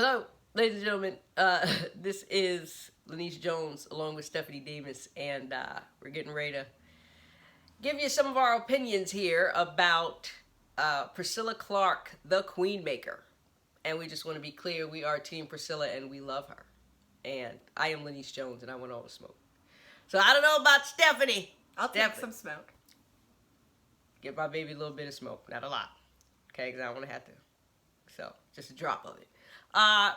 Hello, ladies and gentlemen. This is Lanice Jones along with Stephanie Davis, and we're getting ready to give you some of our opinions here about Priscilla Clark, the Queen Maker. And we just want to be clear, we are Team Priscilla and we love her. And I am Lanice Jones and I want all the smoke. So I don't know about Stephanie. I'll take some smoke. Give my baby a little bit of smoke, not a lot. Okay, because I don't want to have to. So, just a drop of it.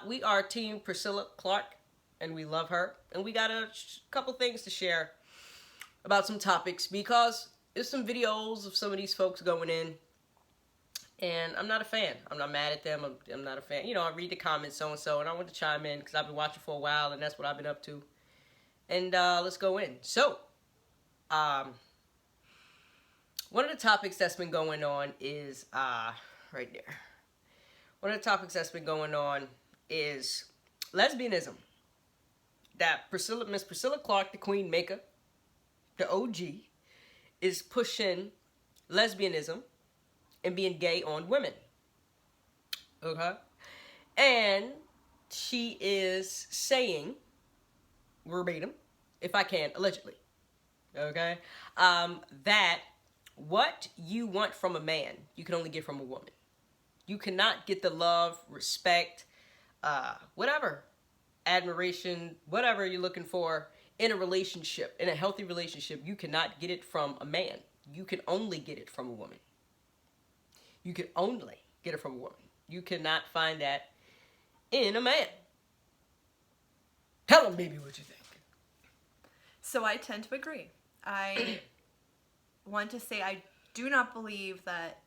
We are Team Priscilla Clark, and we love her. And we got a couple things to share about some topics, because there's some videos of some of these folks going in, and I'm not a fan. I'm not mad at them. I'm not a fan. You know, I read the comments, so-and-so, and I want to chime in, because I've been watching for a while, and that's what I've been up to. And let's go in. So, one of the topics that's been going on is, right there. One of the topics that's been going on is lesbianism. That Miss Priscilla Clark, the Queen Maker, the OG, is pushing lesbianism and being gay on women. Okay? And she is saying, verbatim, if I can, allegedly, okay, that what you want from a man, you can only get from a woman. You cannot get the love, respect, whatever, admiration, whatever you're looking for in a relationship, in a healthy relationship. You cannot get it from a man. You can only get it from a woman. You can only get it from a woman. You cannot find that in a man. Tell them, baby, what you think. So I tend to agree. I want to say I do not believe that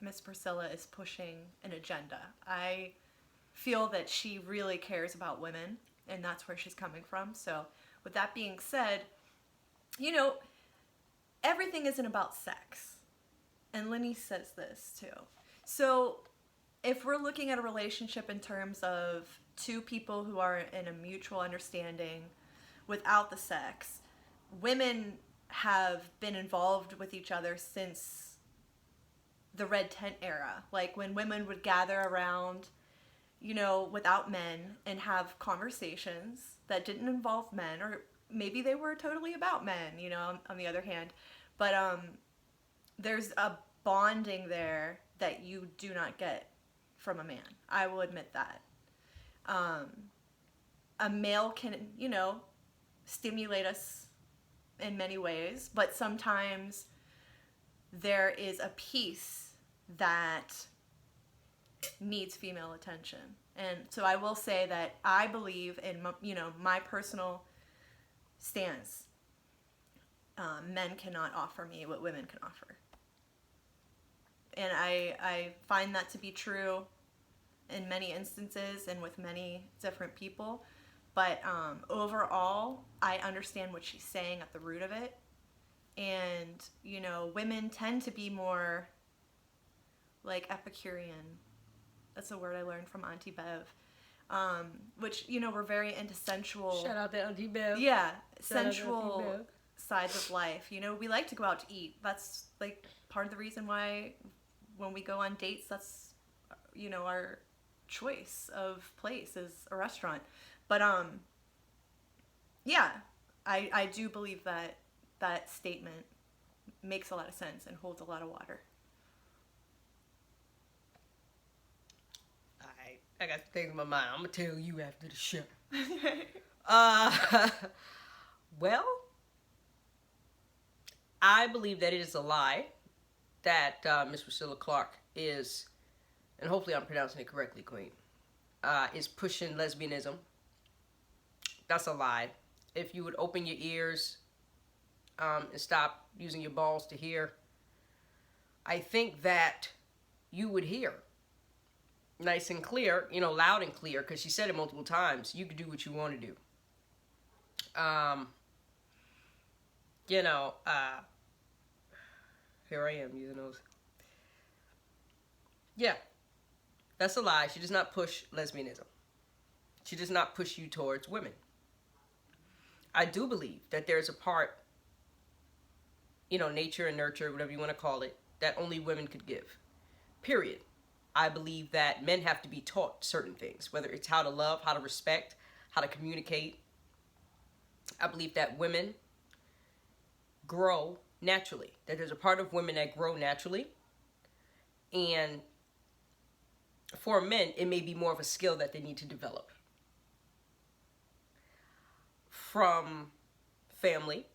Miss Priscilla is pushing an agenda. I feel that she really cares about women, and that's where she's coming from. So with that being said, you know, everything isn't about sex. And Lenny says this too. So if we're looking at a relationship in terms of two people who are in a mutual understanding without the sex, women have been involved with each other since the red tent era, like when women would gather around, you know, without men and have conversations that didn't involve men, or maybe they were totally about men, you know, on the other hand. But there's a bonding there that you do not get from a man. I will admit that. A male can, you know, stimulate us in many ways, but sometimes there is a piece that needs female attention. And so I will say that I believe in, you know, my personal stance. Men cannot offer me what women can offer. And I find that to be true in many instances and with many different people. But overall, I understand what she's saying at the root of it. And, you know, women tend to be more like Epicurean. That's a word I learned from Auntie Bev. Which, you know, we're very into sensual. Shout out to Auntie Bev. Yeah, sensual sides of life. You know, we like to go out to eat. That's like part of the reason why when we go on dates, that's, you know, our choice of place is a restaurant. But yeah, I do believe that that statement makes a lot of sense and holds a lot of water. I got things in my mind. I'm going to tell you after the show. Well, I believe that it is a lie that Miss Priscilla Clark is, and hopefully I'm pronouncing it correctly, Queen, is pushing lesbianism. That's a lie. If you would open your ears and stop using your balls to hear, I think that you would hear nice and clear, you know, loud and clear, because she said it multiple times. You can do what you want to do. You know, here I am using those. Yeah, that's a lie. She does not push lesbianism. She does not push you towards women. I do believe that there's a part, you know, nature and nurture, whatever you want to call it, that only women could give. Period. I believe that men have to be taught certain things, whether it's how to love, how to respect, how to communicate. I believe that women grow naturally, that there's a part of women that grow naturally. And for men, it may be more of a skill that they need to develop. From family,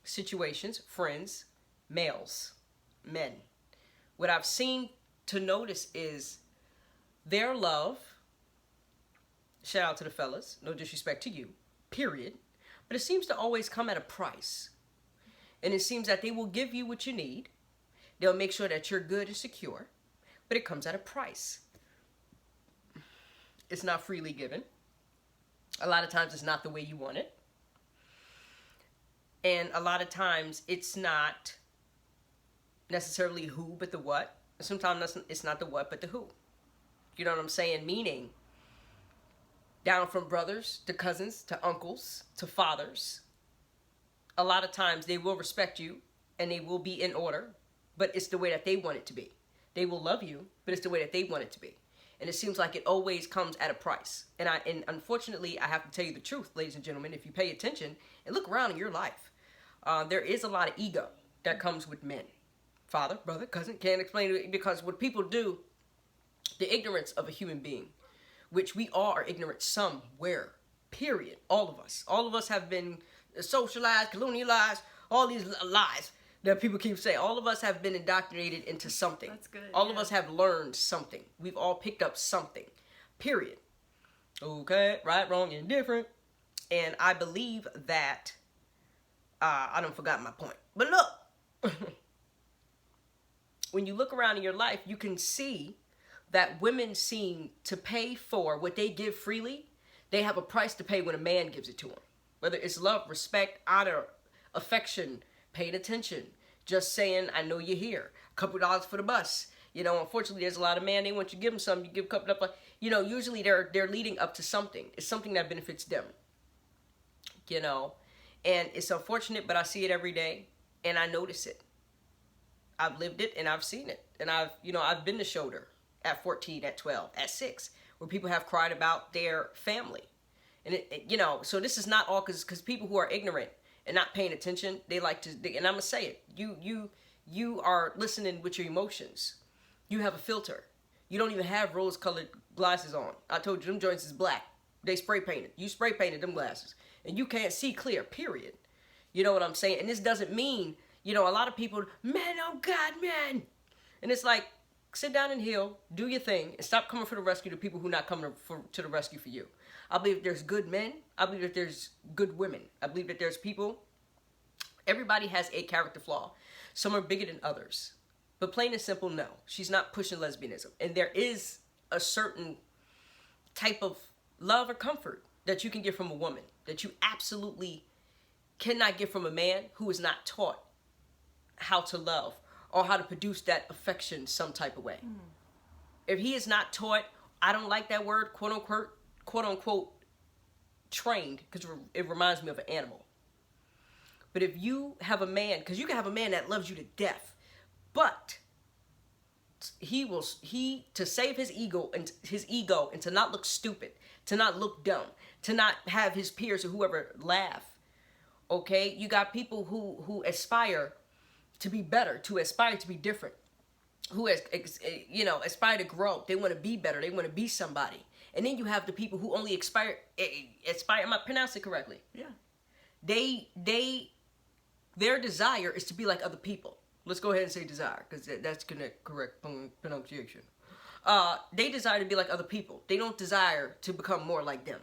situations, friends, males, men. What I've seen to notice is their love, shout out to the fellas, no disrespect to you, period, but it seems to always come at a price. And it seems that they will give you what you need. They'll make sure that you're good and secure, but it comes at a price. It's not freely given. A lot of times it's not the way you want it. And a lot of times it's not necessarily who, but the what. Sometimes it's not the what, but the who. You know what I'm saying? Meaning, down from brothers to cousins to uncles to fathers, a lot of times they will respect you and they will be in order, but it's the way that they want it to be. They will love you, but it's the way that they want it to be. And it seems like it always comes at a price. And unfortunately, I have to tell you the truth, ladies and gentlemen, if you pay attention and look around in your life, there is a lot of ego that comes with men. Father, brother, cousin, can't explain it, because what people do, the ignorance of a human being, which we all are ignorant somewhere, period. All of us have been socialized, colonialized, all these lies that people keep saying. All of us have been indoctrinated into something. That's good. All of us have learned something. We've all picked up something, period. Okay, right, wrong, indifferent. And I believe that, I done forgot my point. But look, when you look around in your life, you can see that women seem to pay for what they give freely. They have a price to pay when a man gives it to them. Whether it's love, respect, honor, affection, paying attention, just saying, I know you're here. A couple $2 for the bus. You know, unfortunately, there's a lot of men, they want you to give them something, you give a couple up. You know, usually they're leading up to something. It's something that benefits them. You know, and it's unfortunate, but I see it every day, and I notice it. I've lived it, and I've seen it. And I've been the shoulder at 14, at 12, at 6, where people have cried about their family. And, so this is not all because people who are ignorant and not paying attention, they like to, and I'm going to say it, you are listening with your emotions. You have a filter. You don't even have rose-colored glasses on. I told you, them joints is black. They spray painted. You spray painted them glasses. And you can't see clear, period. You know what I'm saying? And this doesn't mean, a lot of people, man, oh God, man. And it's like, sit down and heal, do your thing, and stop coming for the rescue to people who are not coming to the rescue for you. I believe there's good men. I believe that there's good women. I believe that there's people. Everybody has a character flaw. Some are bigger than others. But plain and simple, no. She's not pushing lesbianism. And there is a certain type of love or comfort that you can get from a woman that you absolutely cannot get from a man who is not taught how to love or how to produce that affection some type of way. If he is not taught, I don't like that word, quote unquote, trained, because it reminds me of an animal. But if you have a man, because you can have a man that loves you to death, but he to save his ego and to not look stupid, to not look dumb, to not have his peers or whoever laugh. Okay, you got people who aspire to be better, to aspire to be different, who aspire to grow. They want to be better. They want to be somebody. And then you have the people who only aspire. Am I pronouncing it correctly? Yeah. Their desire is to be like other people. Let's go ahead and say desire, because that's correct pronunciation. They desire to be like other people. They don't desire to become more like them.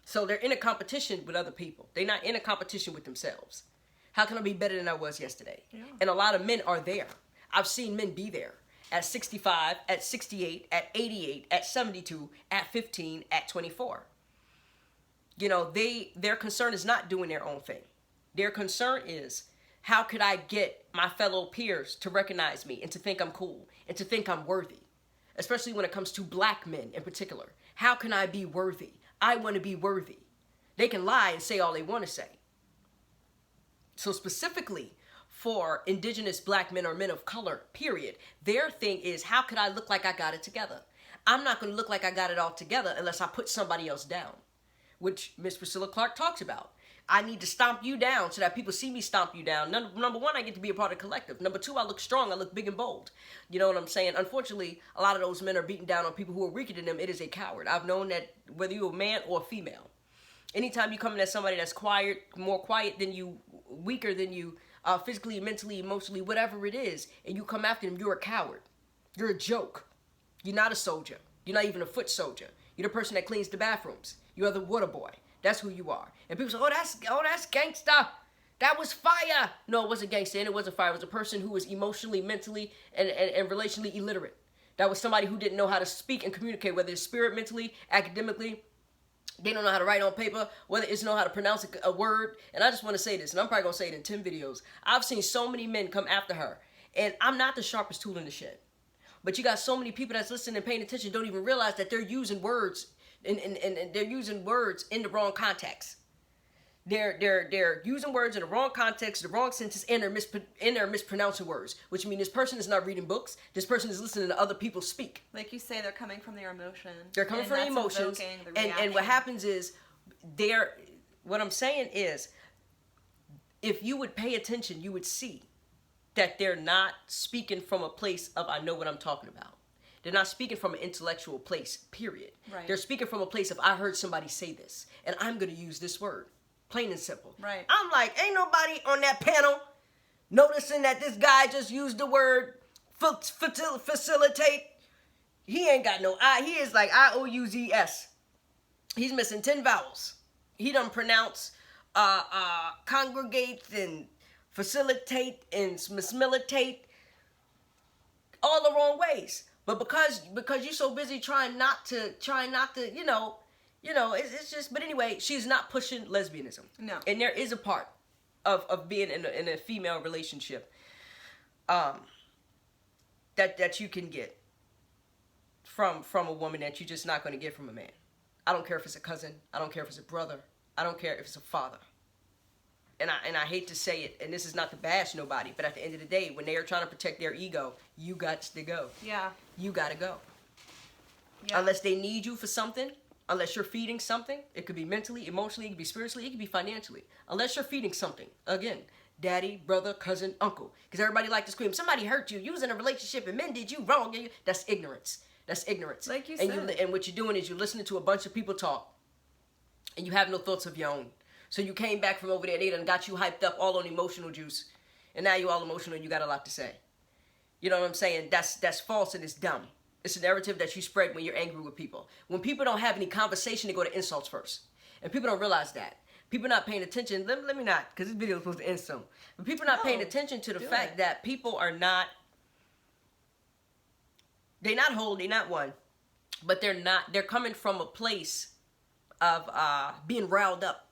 So they're in a competition with other people. They're not in a competition with themselves. How can I be better than I was yesterday? Yeah. And a lot of men are there. I've seen men be there at 65, at 68, at 88, at 72, at 15, at 24. Their concern is not doing their own thing. Their concern is, how could I get my fellow peers to recognize me and to think I'm cool and to think I'm worthy? Especially when it comes to black men in particular. How can I be worthy? I want to be worthy. They can lie and say all they want to say. So specifically for indigenous black men or men of color, period. Their thing is, how could I look like I got it together? I'm not going to look like I got it all together unless I put somebody else down, which Miss Priscilla Clark talks about. I need to stomp you down so that people see me stomp you down. Number one, I get to be a part of the collective. Number two, I look strong. I look big and bold. You know what I'm saying? Unfortunately, a lot of those men are beating down on people who are weaker than them. It is a coward. I've known that whether you're a man or a female. Anytime you come in as somebody that's quiet, more quiet than you, weaker than you, physically, mentally, emotionally, whatever it is, and you come after them, you're a coward. You're a joke. You're not a soldier. You're not even a foot soldier. You're the person that cleans the bathrooms. You are the water boy. That's who you are. And people say, oh, that's gangsta. That was fire. No, it wasn't gangsta, and it wasn't fire. It was a person who was emotionally, mentally, and relationally illiterate. That was somebody who didn't know how to speak and communicate, whether it's spirit, mentally, academically. They don't know how to write on paper, whether it's know how to pronounce a word. And I just want to say this, and I'm probably going to say it in 10 videos. I've seen so many men come after her, and I'm not the sharpest tool in the shed. But you got so many people that's listening and paying attention don't even realize that they're using words, and they're using words in the wrong context. They're using words in the wrong context, the wrong sentence, and they're mispronouncing words, which means this person is not reading books. This person is listening to other people speak. Like you say, they're coming from their emotions. They're coming from their emotions, and what happens is, what I'm saying is, if you would pay attention, you would see that they're not speaking from a place of I know what I'm talking about. They're not speaking from an intellectual place, period. Right. They're speaking from a place of I heard somebody say this, and I'm going to use this word. Plain and simple. Right. I'm like, ain't nobody on that panel noticing that this guy just used the word facilitate. He ain't got no I. He is like IOUZS. He's missing 10 vowels. He done pronounce congregate and facilitate and militate all the wrong ways. But because you're so busy trying not to, it's just, but anyway, she's not pushing lesbianism. No. And there is a part of being in a female relationship that you can get from a woman that you're just not going to get from a man. I don't care if it's a cousin. I don't care if it's a brother. I don't care if it's a father. And I hate to say it, and this is not to bash nobody, but at the end of the day, when they are trying to protect their ego, you got to go. Yeah. You got to go. Yeah. Unless they need you for something, unless you're feeding something, it could be mentally, emotionally, it could be spiritually, it could be financially. Unless you're feeding something, again, daddy, brother, cousin, uncle. Because everybody like to scream, somebody hurt you, you was in a relationship and men did you wrong. That's ignorance. That's ignorance. Like you said. And what you're doing is you're listening to a bunch of people talk, and you have no thoughts of your own. So you came back from over there, they done got you hyped up all on emotional juice, and now you all emotional and you got a lot to say. You know what I'm saying? That's false and it's dumb. It's a narrative that you spread when you're angry with people. When people don't have any conversation, they go to insults first. And people don't realize that. People not paying attention. Let me not, because this video is supposed to end soon. But people not paying attention to the fact that people are not, they're not whole, they're not one. But they're coming from a place of being riled up.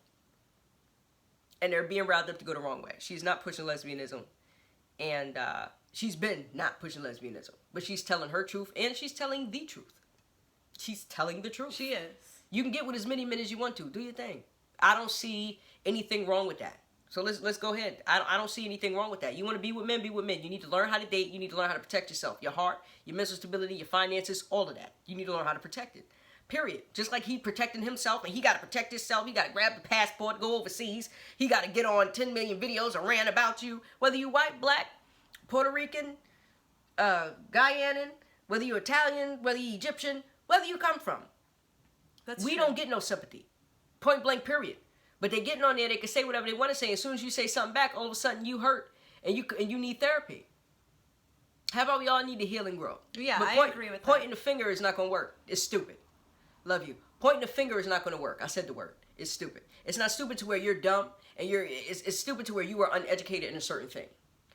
And they're being riled up to go the wrong way. She's not pushing lesbianism. And she's been not pushing lesbianism. But she's telling her truth, and she's telling the truth. She's telling the truth. She is. You can get with as many men as you want to. Do your thing. I don't see anything wrong with that. So let's go ahead. I don't see anything wrong with that. You want to be with men, be with men. You need to learn how to date. You need to learn how to protect yourself. Your heart, your mental stability, your finances, all of that. You need to learn how to protect it. Period. Just like he protecting himself, and he got to protect himself. He got to grab the passport, go overseas. He got to get on 10 million videos and rant about you. Whether you white, black, Puerto Rican, Guyanan, whether you Italian, whether you Egyptian, whether you come from. We don't get no sympathy. Point blank, period. But they getting on there, they can say whatever they want to say. As soon as you say something back, all of a sudden you hurt and you need therapy. How about we all need to heal and grow? Yeah, but I agree with that. Pointing the finger is not going to work. It's stupid. Love you. Pointing the finger is not going to work. I said the word. It's stupid. It's not stupid to where you're dumb, and it's stupid to where you are uneducated in a certain thing.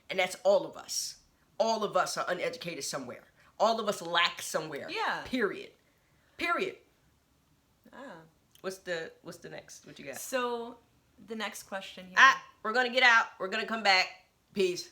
And that's all of us. All of us are uneducated somewhere. All of us lack somewhere. Yeah. Period. Ah. What's the next? What you got? So, the next question here. We're going to get out. We're going to come back. Peace.